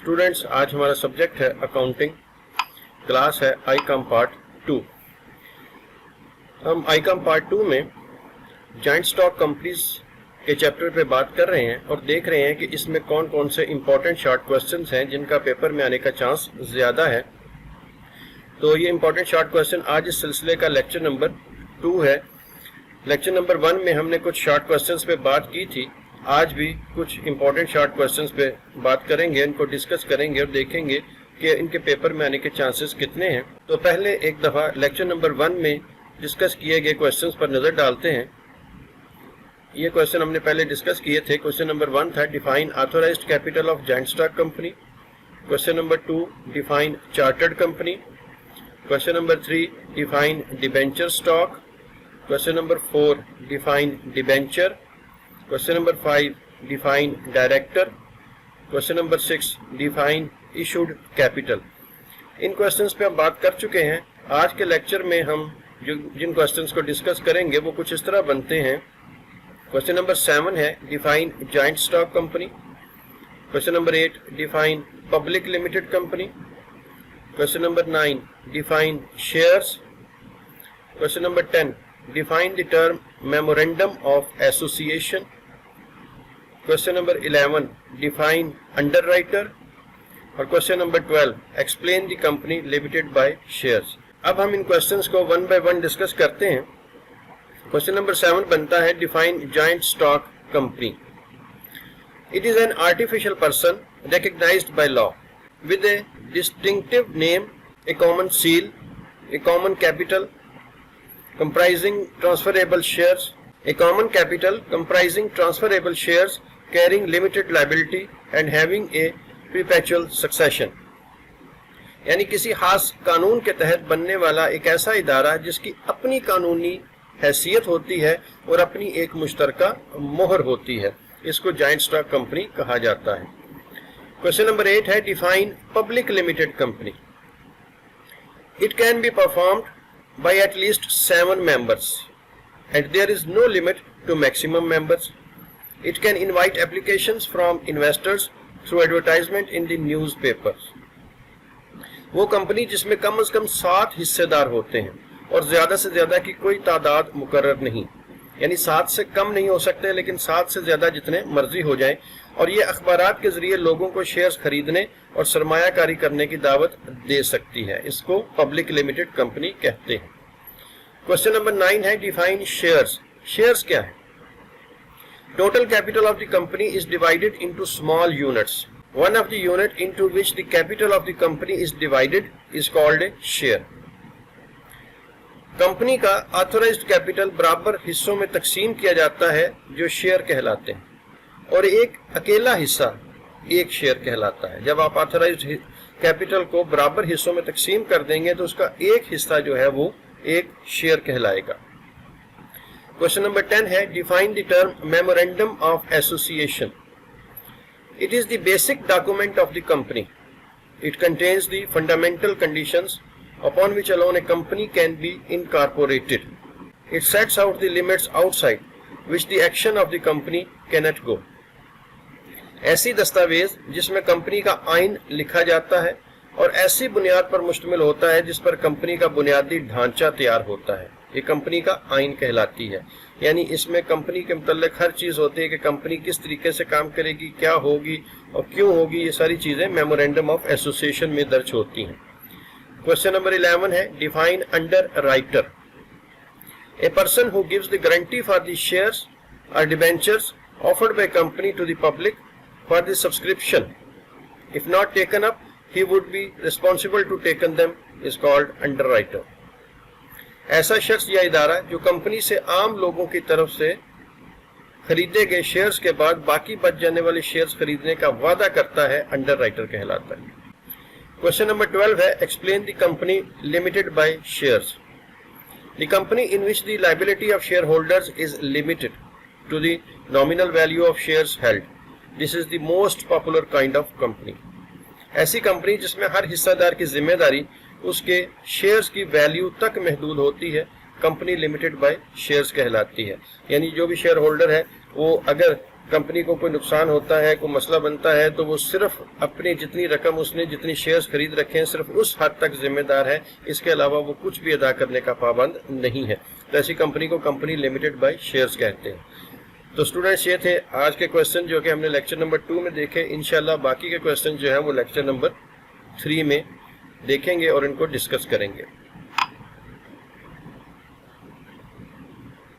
Students, आज हमारा subject है अकाउंटिंग, क्लास है आईकॉम पार्ट 2। हम आईकॉम पार्ट 2 में जॉइंट स्टॉक कंपनीज के चैप्टर पे बात कर रहे हैं और देख रहे हैं कि इसमें कौन कौन से इंपॉर्टेंट शॉर्ट क्वेश्चंस हैं जिनका पेपर में आने का चांस ज़्यादा है। तो ये इंपॉर्टेंट शॉर्ट क्वेश्चन आज इस सिलसिले का लेक्चर नंबर 2 है। लेक्चर नंबर 1 में हमने कुछ शॉर्ट क्वेश्चंस पे बात की थी, आज भी कुछ इंपॉर्टेंट शॉर्ट क्वेश्चंस पे बात करेंगे, इनको डिस्कस करेंगे और देखेंगे कि इनके पेपर में आने के चांसेस कितने हैं। तो पहले एक दफ़ा लेक्चर नंबर 1 में डिस्कस किए गए क्वेश्चंस पर नज़र डालते हैं। ये क्वेश्चन हमने पहले डिस्कस किए थे। क्वेश्चन नंबर 1 था define authorised capital of joint stock company. Question number 2 define chartered company. Question number 3 define debenture stock. Question number 4 define debenture. Question number 5 define director. Question number 6 define issued capital. In questions पे हम बात कर चुके हैं। आज के lecture में हम जिन क्वेश्चंस को डिस्कस करेंगे वो कुछ इस तरह बनते हैं। क्वेश्चन नंबर 7 है define joint stock company. Question number 8 define public limited company. Question number 9 define shares. Question number 10 define the term memorandum of association. Question number 11 define underwriter और question number 12 explain the company limited by shares. अब हम इन questions को one by one discuss करते हैं। Question number 7 बनता है define joint stock company. It is an artificial person recognized by law with a distinctive name, a common seal, a common capital comprising transferable shares, a common capital comprising transferable shares carrying limited liability and having a perpetual succession। यानी किसी खास कानून के तहत बनने वाला एक ऐसा इदारा जिसकी अपनी कानूनी हैसियत होती है और अपनी एक मुश्तरका मोहर होती है, इसको जॉइंट स्टॉक कंपनी कहा जाता है। क्वेश्चन नंबर 8 है define public limited company. It can be performed by at least 7 members and there is no limit to maximum members. It can invite applications from investors through advertisement in the newspapers. वो company जिसमें कम से कम 7 हिस्सेदार होते हैं और ज्यादा से ज्यादा की कोई तादाद मुकर्रर नहीं, यानी 7 से कम नहीं हो सकते लेकिन 7 से ज्यादा जितने मर्जी हो जाएं, और ये अखबारात के जरिए लोगों को शेयर्स खरीदने और सरमायाकारी करने की दावत दे सकती है। इसको पब्लिक लिमिटेड कंपनी कहते हैं। क्वेश्चन नंबर 9 है डिफाइन शेयर्स। शेयर्स क्या है? Total capital of the company is divided into small units. One of the unit into which the capital of the company is divided is called a share. Company का authorised capital बराबर हिस्सों में तकसीम किया जाता है जो शेयर कहलाते हैं, और एक अकेला हिस्सा एक शेयर कहलाता है। जब आप ऑथराइज्ड कैपिटल को बराबर हिस्सों में तकसीम कर देंगे तो उसका एक हिस्सा जो है वो एक शेयर कहलाएगा। क्वेश्चन नंबर 10 है define the term memorandum of association. It is the basic document of the company. It contains the fundamental conditions upon which alone a company can be incorporated. It sets out the limits outside which the action of the company cannot go. ऐसी दस्तावेज जिसमें company का आइन लिखा जाता है और ऐसी बुनियाद पर मुश्तमिल होता है जिस पर कंपनी का बुनियादी ढांचा तैयार होता है, ये कंपनी का आइन कहलाती है। यानी इसमें कंपनी के मुतल्लिक हर चीज होती है कि कंपनी किस तरीके से काम करेगी, क्या होगी और क्यों होगी, ये सारी चीजें मेमोरेंडम ऑफ एसोसिएशन में दर्ज होती हैं। क्वेश्चन नंबर 11 है define underwriter. A person who gives the guarantee for the shares और debentures offered by company to the public for the subscription. If not taken up he would be responsible to taken them is called underwriter. ऐसा शख्स या इदारा जो company से आम लोगों की तरफ से खरीदे गए शेयर्स के बाद बाकी बच जाने वाले शेयर्स खरीदने का वादा करता है, अंडर राइटर कहलाता है। क्वेश्चन नंबर 12 है explain the company limited by shares. The company in which the liability of share holders is limited to the nominal value of shares held. This is the most popular kind of company. ऐसी company जिसमें हर हिस्सेदार की जिम्मेदारी उसके shares की value तक महदूद होती है, कंपनी लिमिटेड बाय शेयर्स कहलाती है। यानी जो भी शेयर होल्डर है वो अगर कंपनी को कोई नुकसान होता है, कोई मसला बनता है, तो वो सिर्फ अपनी जितनी रकम उसने जितनी शेयर्स खरीद रखे हैं सिर्फ उस हद तक जिम्मेदार है, इसके अलावा वो कुछ भी अदा करने का पाबंद नहीं है। तो ऐसी कंपनी को कंपनी लिमिटेड बाय शेयर्स कहते हैं। तो स्टूडेंट्स ये थे आज के क्वेश्चन जो कि हमने लेक्चर नंबर 2 में देखे। इंशाल्लाह बाकी के क्वेश्चन जो है वो लेक्चर नंबर 3 में देखेंगे और इनको डिस्कस करेंगे।